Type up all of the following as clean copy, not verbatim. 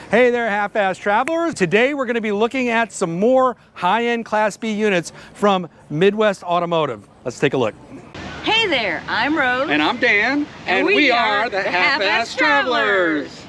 Hey there, half-ass travelers. Today we're going to be looking at some more high-end Class B units from Midwest Automotive. Let's take a look. Hey there, I'm Rose. And I'm Dan. And we are the Half-Ass Travelers.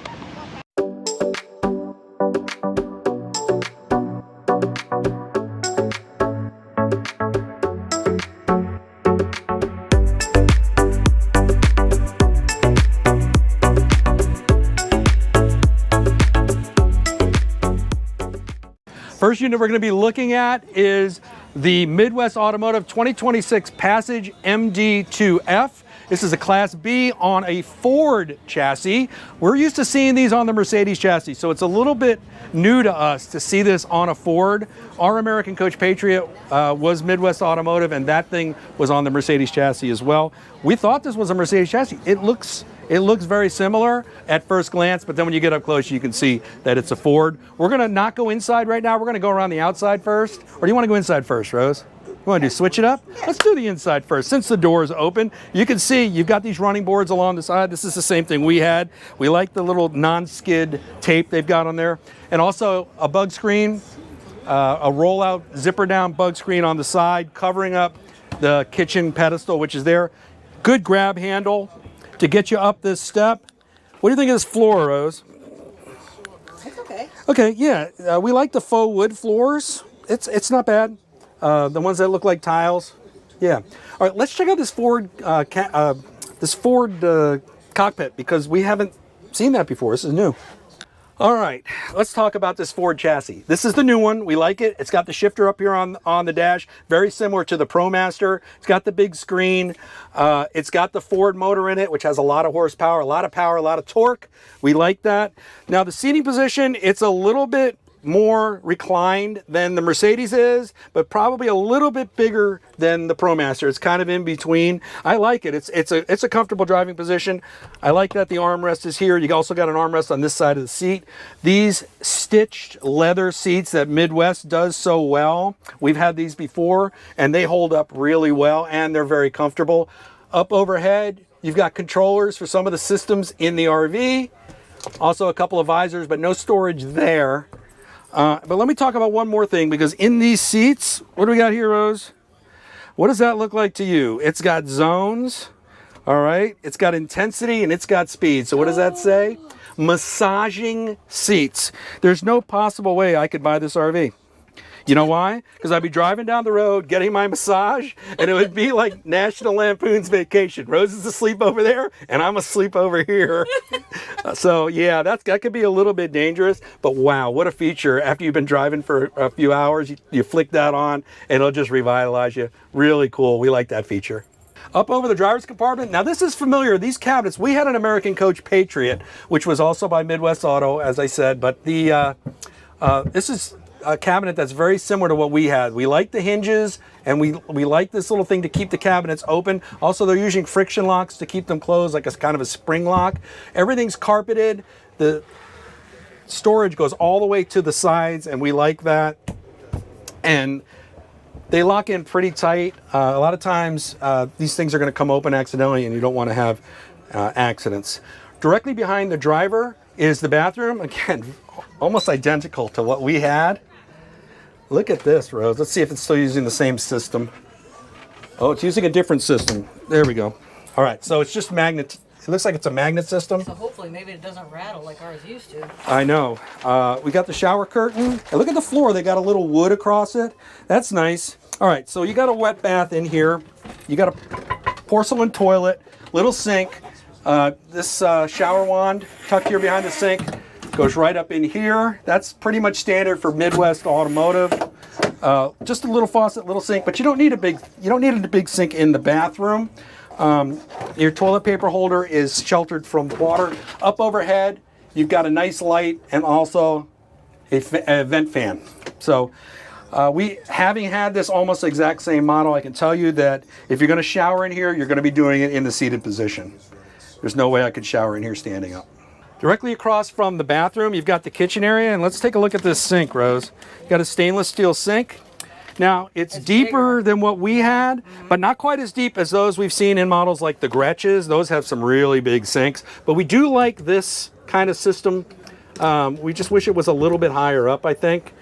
First unit we're going to be looking at is the Midwest Automotive 2026 Passage MD2F. This is a Class B on a Ford chassis. We're used to seeing these on the Mercedes chassis, so it's a little bit new to us to see this on a Ford. Our American coach Patriot was Midwest Automotive, and that thing was on the Mercedes chassis as well. We thought this was a Mercedes chassis. It looks very similar at first glance, but then when you get up close, you can see that it's a Ford. We're gonna not go inside right now. We're gonna go around the outside first. Or do you wanna go inside first, Rose? You wanna do switch it up? Let's do the inside first. Since the door is open, you can see you've got these running boards along the side. This is the same thing we had. We like the little non-skid tape they've got on there. And also a bug screen, a rollout zipper down bug screen on the side, covering up the kitchen pedestal, which is there. Good grab handle to get you up this step. What do you think of this floor, Rose? It's okay. Okay, yeah, we like the faux wood floors. It's not bad. The ones that look like tiles. Yeah. All right, let's check out this Ford cockpit because we haven't seen that before. This is new. All right, let's talk about this Ford chassis. This is the new one. We like it. It's got the shifter up here on the dash, very similar to the ProMaster. It's got the big screen. It's got the Ford motor in it, which has a lot of horsepower, a lot of power, a lot of torque. We like that. Now the seating position, it's a little bit more reclined than the Mercedes is, but probably a little bit bigger than the ProMaster. It's kind of in between. I like it. It's a comfortable driving position. I like that the armrest is here. You also got an armrest on this side of the seat. These stitched leather seats that Midwest does so well. We've had these before and they hold up really well and they're very comfortable. Up overhead, you've got controllers for some of the systems in the RV. Also a couple of visors, but no storage there. But let me talk about one more thing, because in these seats, what do we got here, Rose? What does that look like to you? It's got zones, all right? It's got intensity and it's got speed. So what does that say? Massaging seats. There's no possible way I could buy this RV. You know why? Because I'd be driving down the road, getting my massage, and it would be like National Lampoon's Vacation. Rose is asleep over there, and I'm asleep over here. So yeah, that could be a little bit dangerous, but wow, what a feature. After you've been driving for a few hours, you flick that on, and it'll just revitalize you. Really cool. We like that feature. Up over the driver's compartment. Now this is familiar. These cabinets, we had an American coach Patriot, which was also by Midwest Auto, as I said, but this is a cabinet that's very similar to what we had. We like the hinges, and we like this little thing to keep the cabinets open. Also, they're using friction locks to keep them closed, like a kind of a spring lock. Everything's carpeted. The storage goes all the way to the sides, and we like that. And they lock in pretty tight. A lot of times, these things are going to come open accidentally, and you don't want to have accidents. Directly behind the driver is the bathroom. Again, almost identical to what we had. Look at this, Rose. Let's see if it's still using the same system. Oh, it's using a different system. There we go. All right, so it's just magnet. It looks like it's a magnet system. So hopefully maybe it doesn't rattle like ours used to. I know. We got the shower curtain. And look at the floor. They got a little wood across it. That's nice. All right, so you got a wet bath in here. You got a porcelain toilet, little sink. This shower wand tucked here behind the sink goes right up in here. That's pretty much standard for Midwest Automotive. Just a little faucet, little sink, but you don't need a big sink in the bathroom. Your toilet paper holder is sheltered from water. Up overhead, you've got a nice light and also a vent fan. So we, having had this almost exact same model, I can tell you that if you're going to shower in here, you're going to be doing it in the seated position. There's no way I could shower in here standing up. Directly across from the bathroom, you've got the kitchen area, and let's take a look at this sink, Rose. You've got a stainless steel sink. Now, it's deeper than what we had, but not quite as deep as those we've seen in models like the Gretches. Those have some really big sinks, but we do like this kind of system We just wish it was a little bit higher up, I think.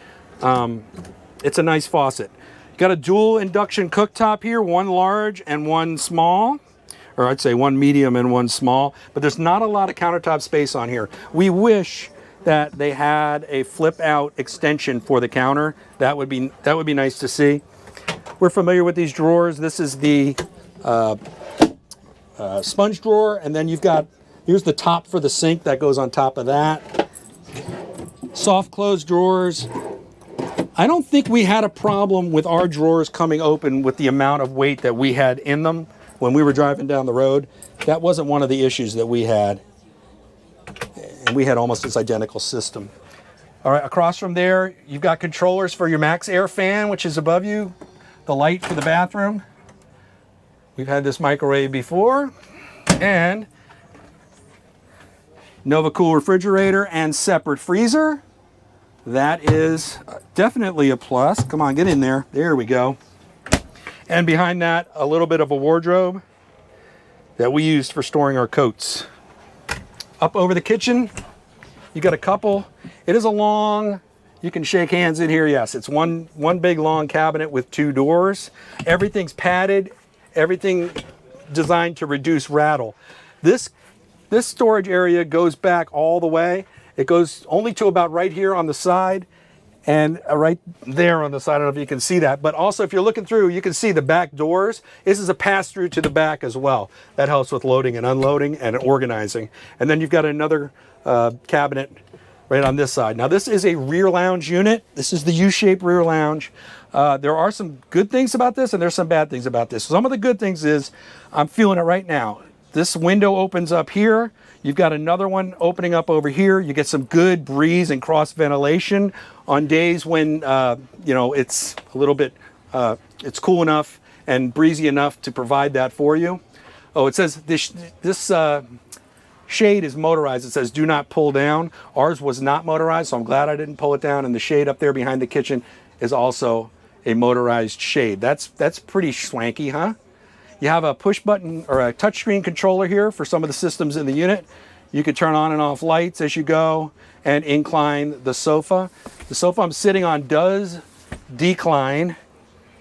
It's a nice faucet. Got a dual induction cooktop here, one large and one small. Or I'd say one medium and one small, but there's not a lot of countertop space on here. We wish that they had a flip out extension for the counter. That would be nice to see. We're familiar with these drawers. This is the sponge drawer, and then here's the top for the sink that goes on top of that. Soft close drawers. I don't think we had a problem with our drawers coming open with the amount of weight that we had in them when we were driving down the road. That wasn't one of the issues that we had. And we had almost this identical system. All right, across from there, you've got controllers for your Max Air fan, which is above you, the light for the bathroom. We've had this microwave before, and Nova Cool refrigerator and separate freezer. That is definitely a plus. Come on, get in there. There we go. And behind that, a little bit of a wardrobe that we used for storing our coats. Up over the kitchen, you got a couple. It is a long, you can shake hands in here. Yes, it's one big long cabinet with two doors. Everything's padded, everything designed to reduce rattle. This storage area goes back all the way. It goes only to about right here on the side and right there on the side. I don't know if you can see that, but also if you're looking through, you can see the back doors. This is a pass through to the back as well. That helps with loading and unloading and organizing. And then you've got another cabinet right on this side. Now this is a rear lounge unit. This is the U-shaped rear lounge. There are some good things about this and there's some bad things about this. Some of the good things is, I'm feeling it right now. This window opens up here. You've got another one opening up over here. You get some good breeze and cross ventilation on days when it's a little bit, it's cool enough and breezy enough to provide that for you. Oh, it says this shade is motorized. It says do not pull down. Ours was not motorized, so I'm glad I didn't pull it down. And the shade up there behind the kitchen is also a motorized shade. That's pretty swanky, huh? You have a push button or a touchscreen controller here for some of the systems in the unit. You could turn on and off lights as you go and incline the sofa. The sofa I'm sitting on does decline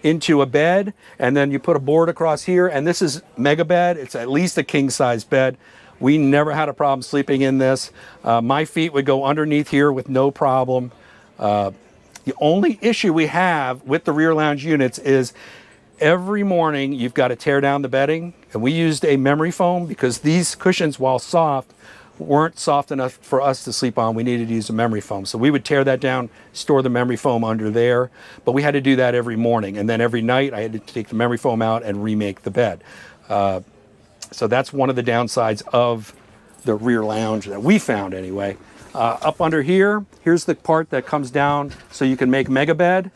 into a bed, and then you put a board across here, and this is mega bed. It's at least a king size bed. We never had a problem sleeping in this. My feet would go underneath here with no problem. The only issue we have with the rear lounge units is every morning you've got to tear down the bedding, and we used a memory foam because these cushions, while soft, weren't soft enough for us to sleep on. We needed to use a memory foam. So we would tear that down, store the memory foam under there, but we had to do that every morning. And then every night I had to take the memory foam out and remake the bed. So that's one of the downsides of the rear lounge that we found anyway. Up under here, here's the part that comes down so you can make mega bed.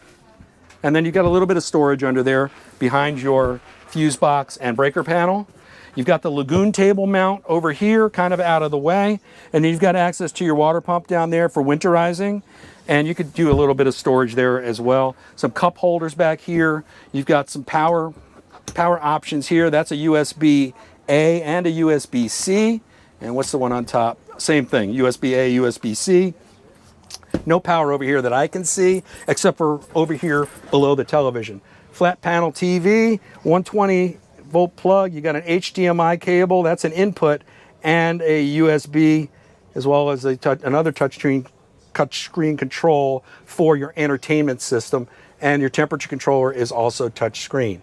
And then you've got a little bit of storage under there behind your fuse box and breaker panel. You've got the lagoon table mount over here, kind of out of the way. And then you've got access to your water pump down there for winterizing. And you could do a little bit of storage there as well. Some cup holders back here. You've got some power options here. That's a USB-A and a USB-C. And what's the one on top? Same thing, USB-A, USB-C. No power over here that I can see, except for over here below the television. Flat panel TV, 120 volt plug. You got an HDMI cable, that's an input, and a USB, as well as another touchscreen control for your entertainment system. And your temperature controller is also touchscreen.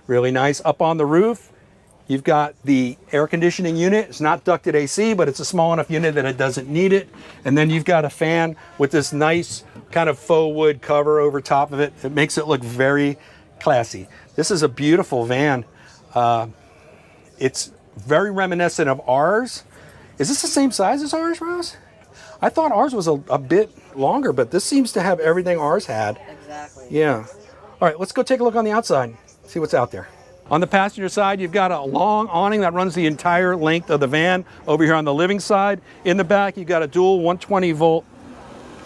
Really nice. Up on the roof, you've got the air conditioning unit. It's not ducted AC, but it's a small enough unit that it doesn't need it. And then you've got a fan with this nice kind of faux wood cover over top of it. It makes it look very classy. This is a beautiful van. It's very reminiscent of ours. Is this the same size as ours, Rose? I thought ours was a bit longer, but this seems to have everything ours had. Exactly. Yeah. All right, let's go take a look on the outside, see what's out there. On the passenger side, you've got a long awning that runs the entire length of the van. Over here on the living side, in the back, you've got a dual 120 volt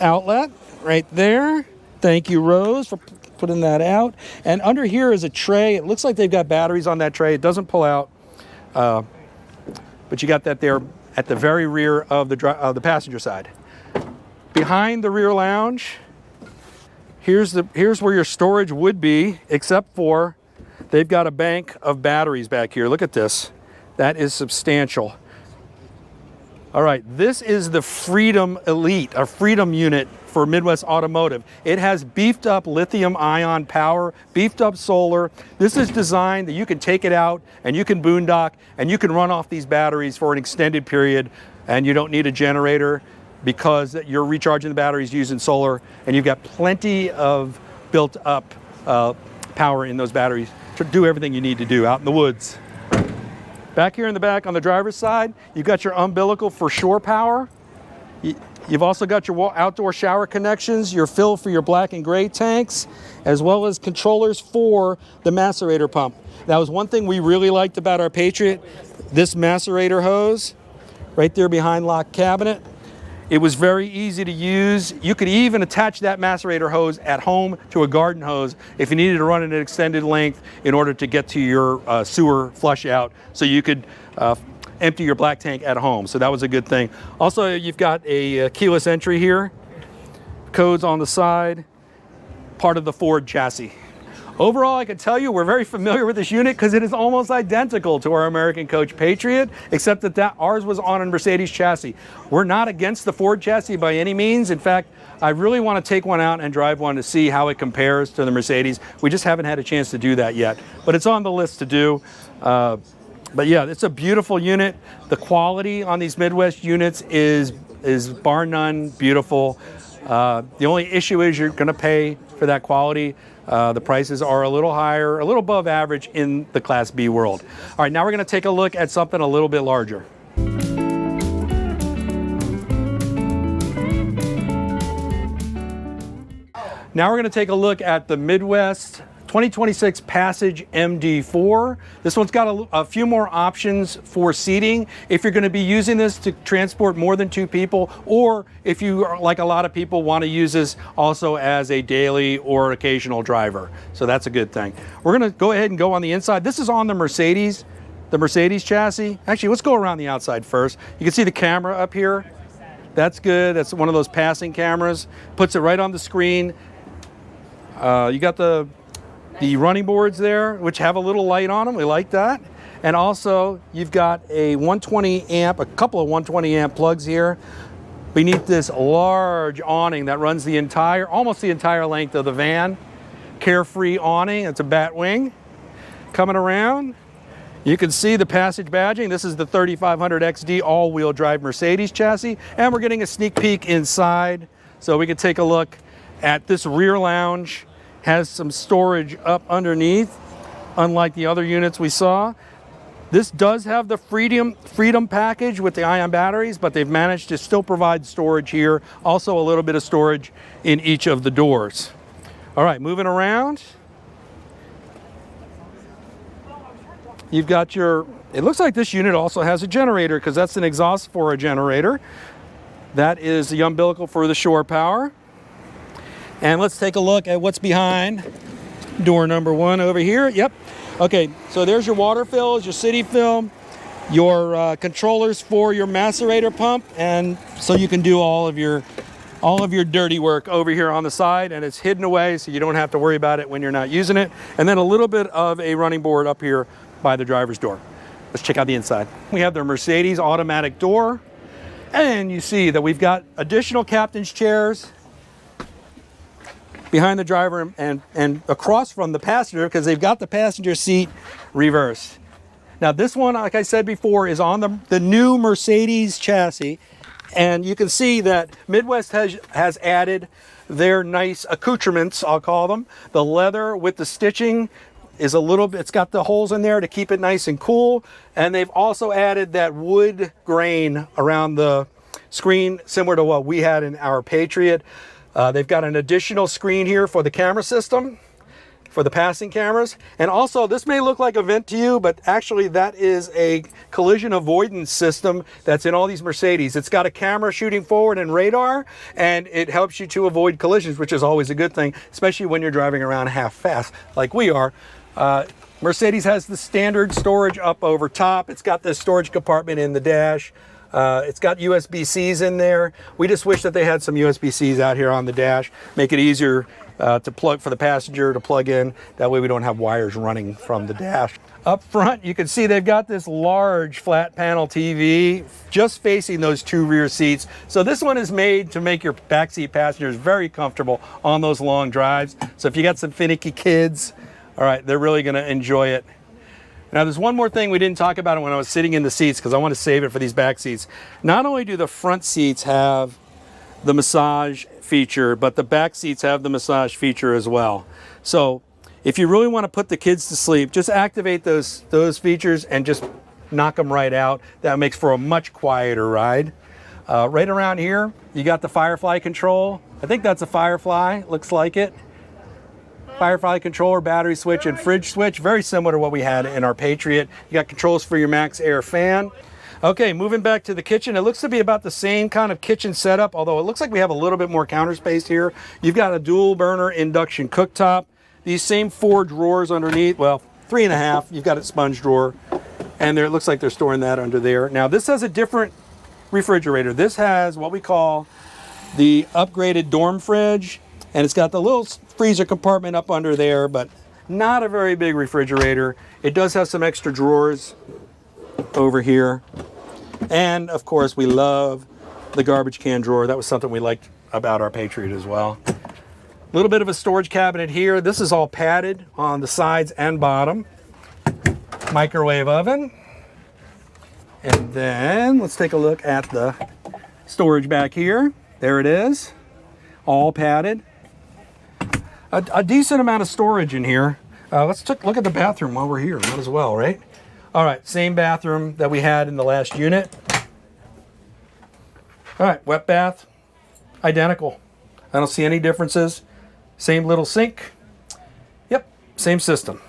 outlet right there. Thank you, Rose, for putting that out. And under here is a tray. It looks like they've got batteries on that tray. It doesn't pull out, but you got that there at the very rear of the passenger side. behind the rear lounge, here's where your storage would be, except for they've got a bank of batteries back here. Look at this. That is substantial. All right, this is the Freedom Elite, a Freedom unit for Midwest Automotive. It has beefed up lithium ion power, beefed up solar. This is designed that you can take it out and you can boondock and you can run off these batteries for an extended period, and you don't need a generator because you're recharging the batteries using solar, and you've got plenty of built up power in those batteries to do everything you need to do out in the woods. Back here in the back on the driver's side, you've got your umbilical for shore power. You've also got your outdoor shower connections, your fill for your black and gray tanks, as well as controllers for the macerator pump. That was one thing we really liked about our Patriot, this macerator hose right there behind lock cabinet. It was very easy to use. You could even attach that macerator hose at home to a garden hose if you needed to run it an extended length in order to get to your sewer flush out, so you could empty your black tank at home. So that was a good thing. Also, you've got a keyless entry here, codes on the side, part of the Ford chassis. Overall, I can tell you we're very familiar with this unit because it is almost identical to our American Coach Patriot, except that ours was on a Mercedes chassis. We're not against the Ford chassis by any means. In fact, I really want to take one out and drive one to see how it compares to the Mercedes. We just haven't had a chance to do that yet, but it's on the list to do. But yeah, it's a beautiful unit. The quality on these Midwest units is bar none beautiful. The only issue is you're going to pay for that quality. The prices are a little higher, a little above average in the Class B world. All right, now we're going to take a look at something a little bit larger. Now we're going to take a look at the Midwest 2026 Passage MD4. This one's got a few more options for seating if you're going to be using this to transport more than 2 people, or if you, like a lot of people, want to use this also as a daily or occasional driver. So that's a good thing. We're going to go ahead and go on the inside. This is on the Mercedes chassis. Actually, let's go around the outside first. You can see the camera up here. That's good. That's one of those passing cameras. Puts it right on the screen. You got the running boards there, which have a little light on them. We like that. And also, you've got a 120 amp, a couple of 120 amp plugs here beneath this large awning that runs almost the entire length of the van. Carefree awning. It's a bat wing. Coming around, you can see the Passage badging. This is the 3500 XD all-wheel drive Mercedes chassis. And we're getting a sneak peek inside, so we can take a look at this rear lounge. Has some storage up underneath, unlike the other units we saw. This does have the Freedom package with the ion batteries, but they've managed to still provide storage here. Also a little bit of storage in each of the doors. All right, moving around. You've got it looks like this unit also has a generator, because that's an exhaust for a generator. That is the umbilical for the shore power. And let's take a look at what's behind door number 1 over here. Yep. Okay, so there's your water fills, your city fill, your controllers for your macerator pump, and so you can do all of your dirty work over here on the side, and it's hidden away so you don't have to worry about it when you're not using it. And then a little bit of a running board up here by the driver's door. Let's check out the inside. We have the Mercedes automatic door, and you see that we've got additional captain's chairs behind the driver and across from the passenger, because they've got the passenger seat reversed. Now this one, like I said before, is on the new Mercedes chassis, and you can see that Midwest has added their nice accoutrements, I'll call them. The leather with the stitching is it's got the holes in there to keep it nice and cool, and they've also added that wood grain around the screen, similar to what we had in our Patriot. They've got an additional screen here for the camera system, for the passing cameras. And also, this may look like a vent to you, but actually that is a collision avoidance system that's in all these Mercedes. It's got a camera shooting forward and radar, and it helps you to avoid collisions, which is always a good thing, especially when you're driving around half fast like we are. Mercedes has the standard storage up over top. It's got the storage compartment in the dash. It's got USB-Cs in there. We just wish that they had some USB-Cs out here on the dash. Make it easier to plug for the passenger to plug in. That way we don't have wires running from the dash. Up front, you can see they've got this large flat panel TV just facing those two rear seats. So this one is made to make your backseat passengers very comfortable on those long drives. So if you got some finicky kids, all right, they're really going to enjoy it. Now, there's one more thing we didn't talk about when I was sitting in the seats because I want to save it for these back seats. Not only do the front seats have the massage feature, but the back seats have the massage feature as well. So if you really want to put the kids to sleep, just activate those features and just knock them right out. That makes for a much quieter ride. Right around here, you got the Firefly control. I think that's a Firefly, looks like it. Firefly controller, battery switch, and fridge switch. Very similar to what we had in our Patriot. You got controls for your Max Air fan. Okay, moving back to the kitchen. It looks to be about the same kind of kitchen setup, although it looks like we have a little bit more counter space here. You've got a dual burner induction cooktop. These same 4 drawers underneath, well, 3.5. You've got a sponge drawer, and there it looks like they're storing that under there. Now, this has a different refrigerator. This has what we call the upgraded dorm fridge, and it's got the little freezer compartment up under there, but not a very big refrigerator. It does have some extra drawers over here. And of course, we love the garbage can drawer. That was something we liked about our Patriot as well. A little bit of a storage cabinet here. This is all padded on the sides and bottom. Microwave oven. And then let's take a look at the storage back here. There it is, all padded. A decent amount of storage in here. Let's look at the bathroom while we're here, might as well, right? All right, same bathroom that we had in the last unit. All right, wet bath, identical. I don't see any differences. Same little sink. Yep, same system.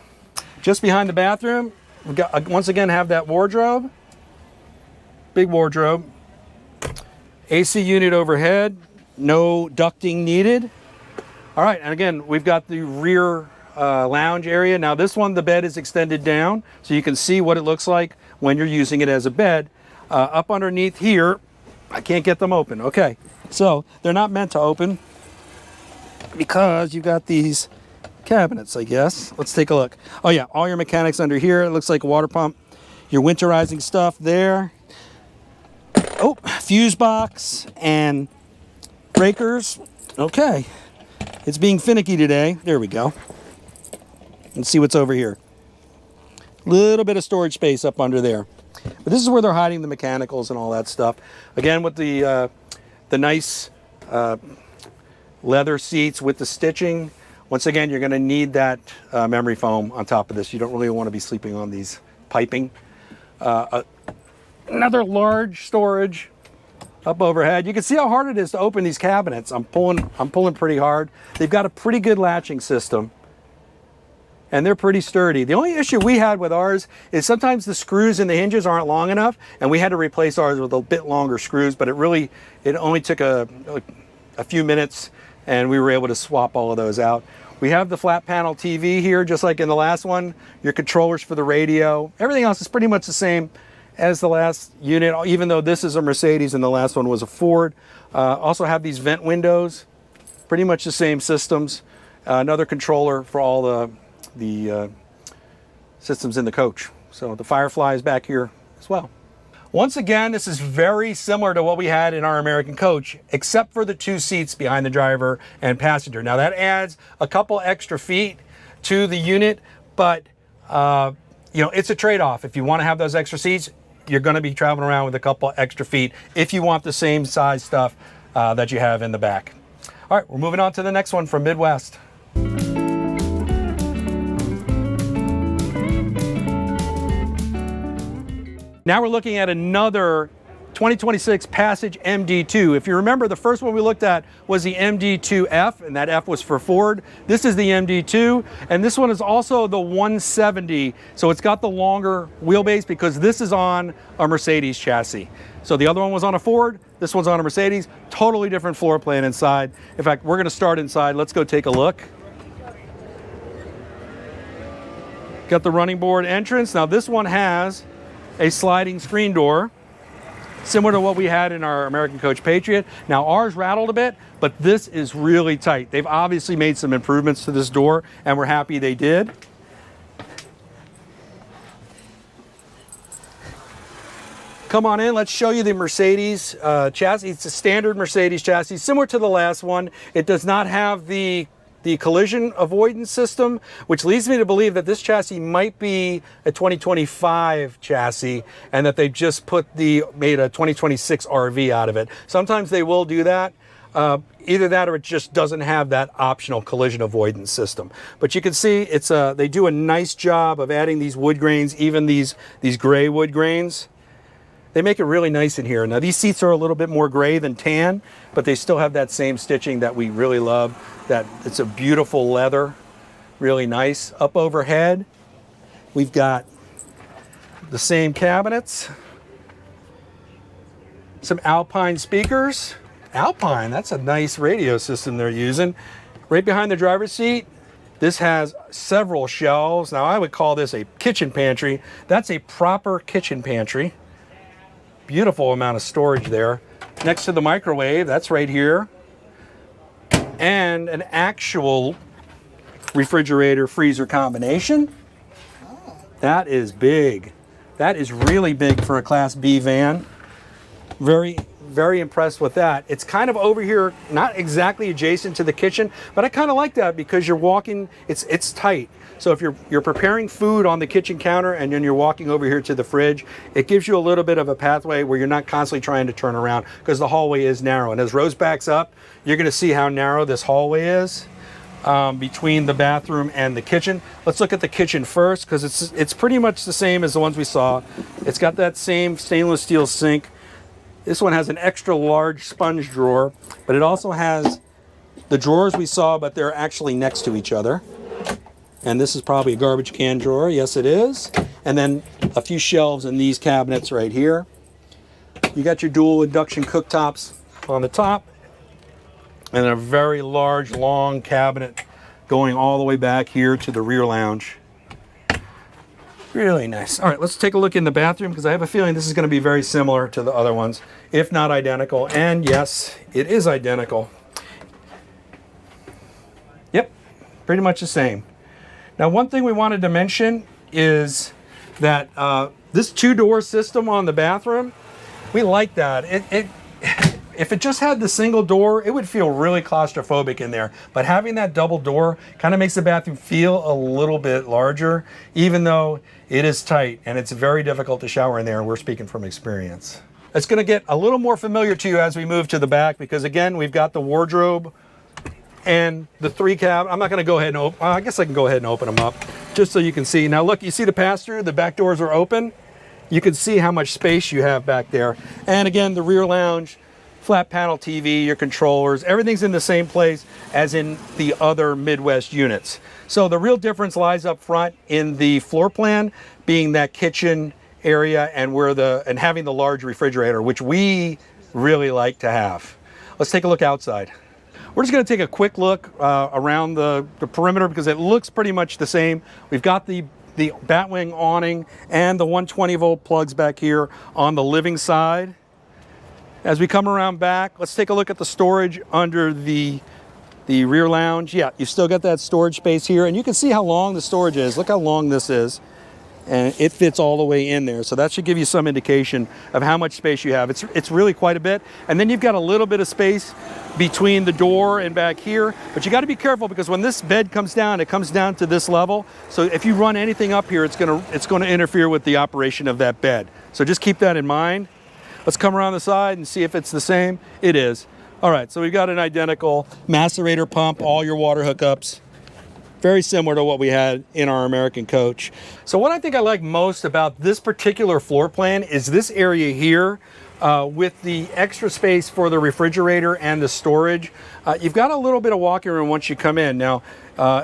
Just behind the bathroom, we got once again have that wardrobe. Big wardrobe. AC unit overhead, no ducting needed. All right, and again, we've got the rear lounge area. Now this one, the bed is extended down, so you can see what it looks like when you're using it as a bed. Up underneath here, I can't get them open. Okay, so they're not meant to open because you've got these cabinets, I guess. Let's take a look. Oh yeah, all your mechanics under here. It looks like a water pump. Your winterizing stuff there. Oh, fuse box and breakers. Okay. It's being finicky today. There we go. Let's see what's over here. Little bit of storage space up under there. But this is where they're hiding the mechanicals and all that stuff. Again, with the nice leather seats with the stitching. Once again, you're going to need that memory foam on top of this. You don't really want to be sleeping on these piping. Another large storage up overhead. You can see how hard it is to open these cabinets. I'm pulling pretty hard. They've got a pretty good latching system, and they're pretty sturdy. The only issue we had with ours is sometimes the screws in the hinges aren't long enough, and we had to replace ours with a bit longer screws, but it only took a few minutes, and we were able to swap all of those out. We have the flat panel TV here, just like in the last one. Your controllers for the radio. Everything else is pretty much the same as the last unit, even though this is a Mercedes and the last one was a Ford. Also have these vent windows, pretty much the same systems. Another controller for all the systems in the coach. So the Firefly is back here as well. Once again, this is very similar to what we had in our American coach, except for the 2 seats behind the driver and passenger. Now that adds a couple extra feet to the unit, but you know, it's a trade-off. If you want to have those extra seats, you're going to be traveling around with a couple extra feet if you want the same size stuff that you have in the back. All right, we're moving on to the next one from Midwest. Now we're looking at another 2026 Passage MD2. If you remember, the first one we looked at was the MD2F, and that F was for Ford. This is the MD2, and this one is also the 170. So it's got the longer wheelbase because this is on a Mercedes chassis. So the other one was on a Ford, this one's on a Mercedes, totally different floor plan inside. In fact, we're gonna start inside. Let's go take a look. Got the running board entrance. Now this one has a sliding screen door. similar to what we had in our American Coach Patriot. Now ours rattled a bit, but this is really tight. They've obviously made some improvements to this door, and we're happy they did. Come on in, let's show you the Mercedes chassis. It's a standard Mercedes chassis, similar to the last one. It does not have the collision avoidance system, which leads me to believe that this chassis might be a 2025 chassis and that they've just made a 2026 RV out of it. Sometimes they will do that. Either that or it just doesn't have that optional collision avoidance system. But you can see they do a nice job of adding these wood grains, even these gray wood grains. They make it really nice in here. Now these seats are a little bit more gray than tan, but they still have that same stitching that we really love. That it's a beautiful leather, really nice. Up overhead, we've got the same cabinets, some Alpine speakers. Alpine, that's a nice radio system they're using. Right behind the driver's seat, this has several shelves. Now I would call this a kitchen pantry. That's a proper kitchen pantry. Beautiful amount of storage there. Next to the microwave, that's right here. And an actual refrigerator freezer combination. That is big. That is really big for a Class B van. Very, very impressed with that. It's kind of over here, not exactly adjacent to the kitchen, but I kind of like that because you're walking, it's tight. So if you're preparing food on the kitchen counter and then you're walking over here to the fridge, it gives you a little bit of a pathway where you're not constantly trying to turn around because the hallway is narrow. And as Rose backs up, you're going to see how narrow this hallway is between the bathroom and the kitchen. Let's look at the kitchen first because it's pretty much the same as the ones we saw. It's got that same stainless steel sink. This one has an extra large sponge drawer, but it also has the drawers we saw, but they're actually next to each other. And this is probably a garbage can drawer. Yes, it is. And then a few shelves in these cabinets right here. You got your dual induction cooktops on the top. And a very large, long cabinet going all the way back here to the rear lounge. Really nice. All right, let's take a look in the bathroom because I have a feeling this is going to be very similar to the other ones, if not identical. And yes, it is identical. Yep, pretty much the same. Now, one thing we wanted to mention is that this two-door system on the bathroom, we like that. If it just had the single door, it would feel really claustrophobic in there. But having that double door kind of makes the bathroom feel a little bit larger, even though it is tight and it's very difficult to shower in there, and we're speaking from experience. It's going to get a little more familiar to you as we move to the back because, again, we've got the wardrobe and the three cab. I'm not going to go ahead and open. I guess I can go ahead and open them up just so you can see. Now look, you see the pass-through, the back doors are open. You can see how much space you have back there. And again, the rear lounge, flat panel TV, your controllers, everything's in the same place as in the other Midwest units. So the real difference lies up front in the floor plan being that kitchen area and having the large refrigerator, which we really like to have. Let's take a look outside. We're just going to take a quick look around the perimeter because it looks pretty much the same. We've got the Batwing awning and the 120 volt plugs back here on the living side. As we come around back, let's take a look at the storage under the rear lounge. Yeah, you've still got that storage space here, and you can see how long the storage is. Look how long this is. And it fits all the way in there. So that should give you some indication of how much space you have. It's really quite a bit. And then you've got a little bit of space between the door and back here. But you got to be careful because when this bed comes down, it comes down to this level. So if you run anything up here, it's going to interfere with the operation of that bed. So just keep that in mind. Let's come around the side and see if it's the same. It is. All right, so we've got an identical macerator pump, all your water hookups. Very similar to what we had in our American Coach. So what I think I like most about this particular floor plan is this area here with the extra space for the refrigerator and the storage. You've got a little bit of walking room once you come in. Now,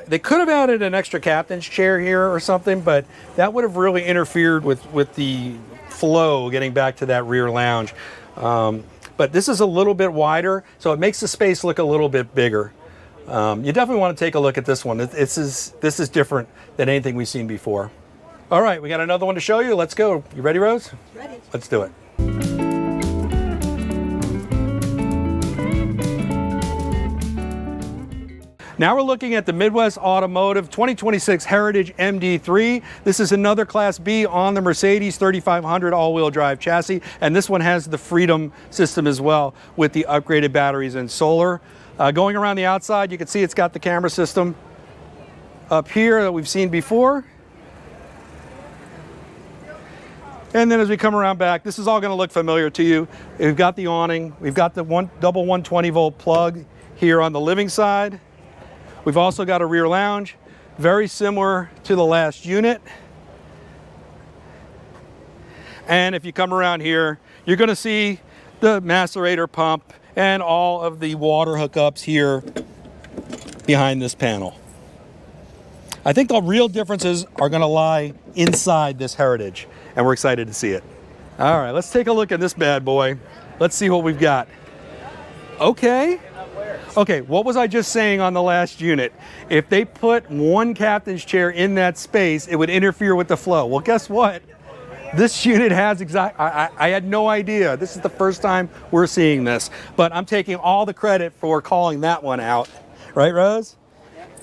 they could have added an extra captain's chair here or something, but that would have really interfered with the flow getting back to that rear lounge. But this is a little bit wider, so it makes the space look a little bit bigger. You definitely want to take a look at this one. This is different than anything we've seen before. All right, we got another one to show you. Let's go. You ready, Rose? Ready. Let's do it. Now we're looking at the Midwest Automotive 2026 Heritage MD3. This is another Class B on the Mercedes 3500 all-wheel drive chassis, and this one has the Freedom system as well with the upgraded batteries and solar. Going around the outside, you can see it's got the camera system up here that we've seen before. And then as we come around back, this is all going to look familiar to you. We've got the awning. We've got the double 120 volt plug here on the living side. We've also got a rear lounge, very similar to the last unit. And if you come around here, you're going to see the macerator pump and all of the water hookups here behind this panel. I think the real differences are going to lie inside this Heritage, and we're excited to see it. All right, let's take a look at this bad boy. Let's see what we've got. Okay, what was I just saying on the last unit? If they put one captain's chair in that space, it would interfere with the flow. Well, guess what? This unit has I had no idea. This is the first time we're seeing this, but I'm taking all the credit for calling that one out. Right, Rose?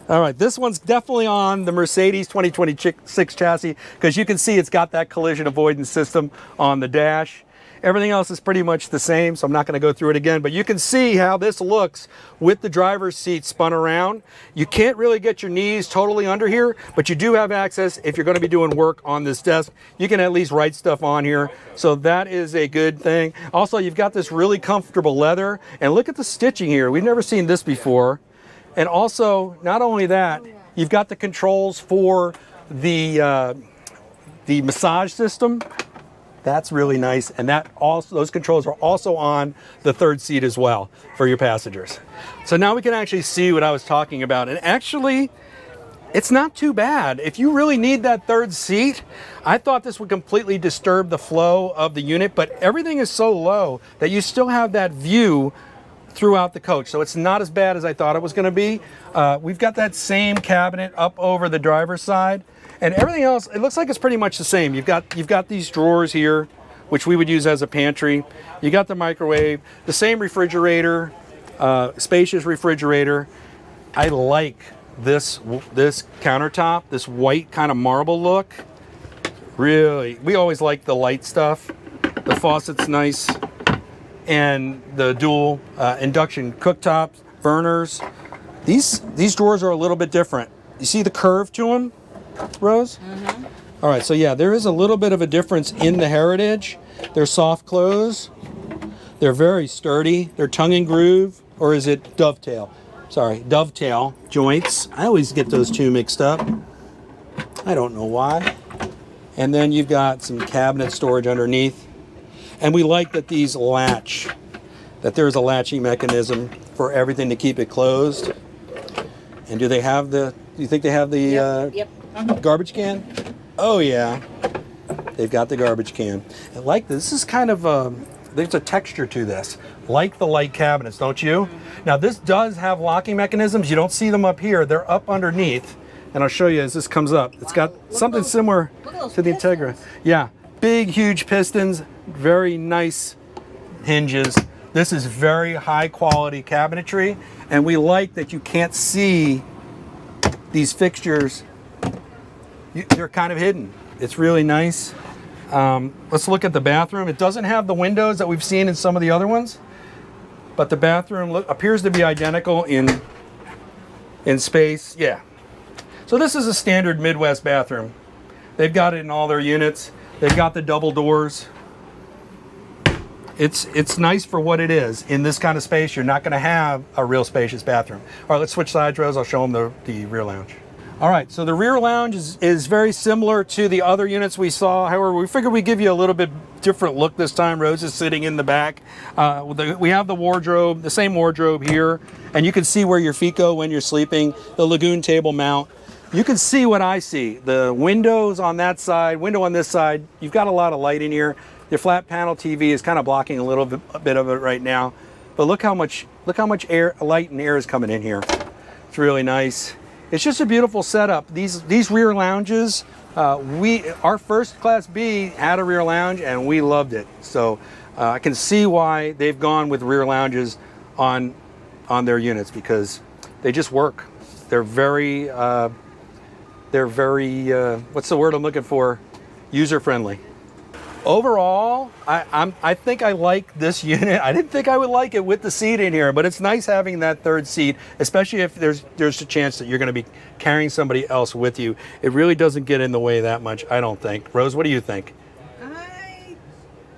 All right, this one's definitely on the Mercedes 2026 chassis because you can see it's got that collision avoidance system on the dash. Everything else is pretty much the same, so I'm not going to go through it again, but you can see how this looks with the driver's seat spun around. You can't really get your knees totally under here, but you do have access if you're going to be doing work on this desk. You can at least write stuff on here, so that is a good thing. Also, you've got this really comfortable leather, and look at the stitching here. We've never seen this before. And also, not only that, you've got the controls for the massage system. That's really nice, and those controls are also on the third seat as well for your passengers. So now we can actually see what I was talking about, and actually, it's not too bad. If you really need that third seat, I thought this would completely disturb the flow of the unit, but everything is so low that you still have that view throughout the coach, so it's not as bad as I thought it was going to be. We've got that same cabinet up over the driver's side. And everything else, it looks like it's pretty much the same. You've got these drawers here, which we would use as a pantry. You got the microwave, the same refrigerator, spacious refrigerator. I like this countertop, this white kind of marble look. Really, we always like the light stuff. The faucet's nice, and the dual induction cooktops, burners. These drawers are a little bit different. You see the curve to them, Rose? Mm-hmm. All right, so yeah, there is a little bit of a difference in the Heritage. They're soft close. They're very sturdy. They're tongue and groove, or is it dovetail? Sorry, dovetail joints. I always get those two mixed up. I don't know why. And then you've got some cabinet storage underneath. And we like that these latch, that there's a latching mechanism for everything to keep it closed. And do you think they have the Yep. garbage can? Oh yeah, they've got the garbage can. And like this is kind of there's a texture to this, like the light cabinets, don't you? Now this does have locking mechanisms. You don't see them up here. They're up underneath, and I'll show you as this comes up. It's got something similar to the Integra. Yeah, big, huge pistons, very nice hinges. This is very high quality cabinetry, and we like that you can't see these fixtures. They're kind of hidden. It's really nice. Let's look at the bathroom. It doesn't have the windows that we've seen in some of the other ones, but the bathroom appears to be identical in space. Yeah. So this is a standard Midwest bathroom. They've got it in all their units. They've got the double doors. It's nice for what it is. In this kind of space, you're not going to have a real spacious bathroom. All right, let's switch sides, Rose. I'll show them the rear lounge. All right, so the rear lounge is very similar to the other units we saw. However, we figured we'd give you a little bit different look this time. Rose is sitting in the back. We have the wardrobe, the same wardrobe here, and you can see where your feet go when you're sleeping. The Lagoon table mount. You can see what I see. The windows on that side, window on this side. You've got a lot of light in here. Your flat panel TV is kind of blocking a little bit of it right now, but look how much light and air is coming in here. It's really nice. It's just a beautiful setup. These rear lounges, our first Class B had a rear lounge and we loved it. So I can see why they've gone with rear lounges on their units, because they just work. They're very, what's the word I'm looking for? User-friendly. Overall, I think I like this unit. I didn't think I would like it with the seat in here, but it's nice having that third seat, especially if there's a chance that you're going to be carrying somebody else with you. It really doesn't get in the way that much, I don't think. Rose, what do you think?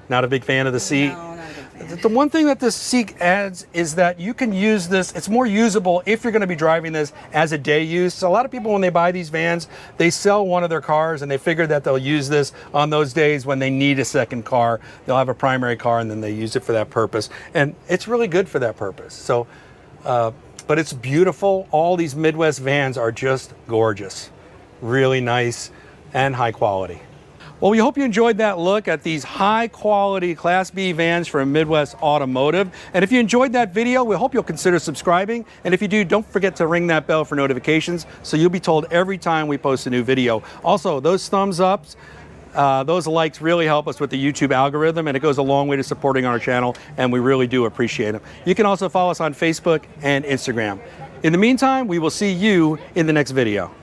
Not a big fan of the seat? No, not a big fan. The one thing that this seat adds is that you can use this, it's more usable if you're going to be driving this as a day use. So a lot of people, when they buy these vans, they sell one of their cars and they figure that they'll use this on those days when they need a second car. They'll have a primary car and then they use it for that purpose. And it's really good for that purpose. So, but it's beautiful. All these Midwest vans are just gorgeous, really nice and high quality. Well, we hope you enjoyed that look at these high quality Class B vans from Midwest Automotive. And if you enjoyed that video, we hope you'll consider subscribing. And if you do, don't forget to ring that bell for notifications so you'll be told every time we post a new video. Also, those thumbs ups, those likes really help us with the YouTube algorithm, and it goes a long way to supporting our channel, and we really do appreciate them. You can also follow us on Facebook and Instagram. In the meantime, we will see you in the next video.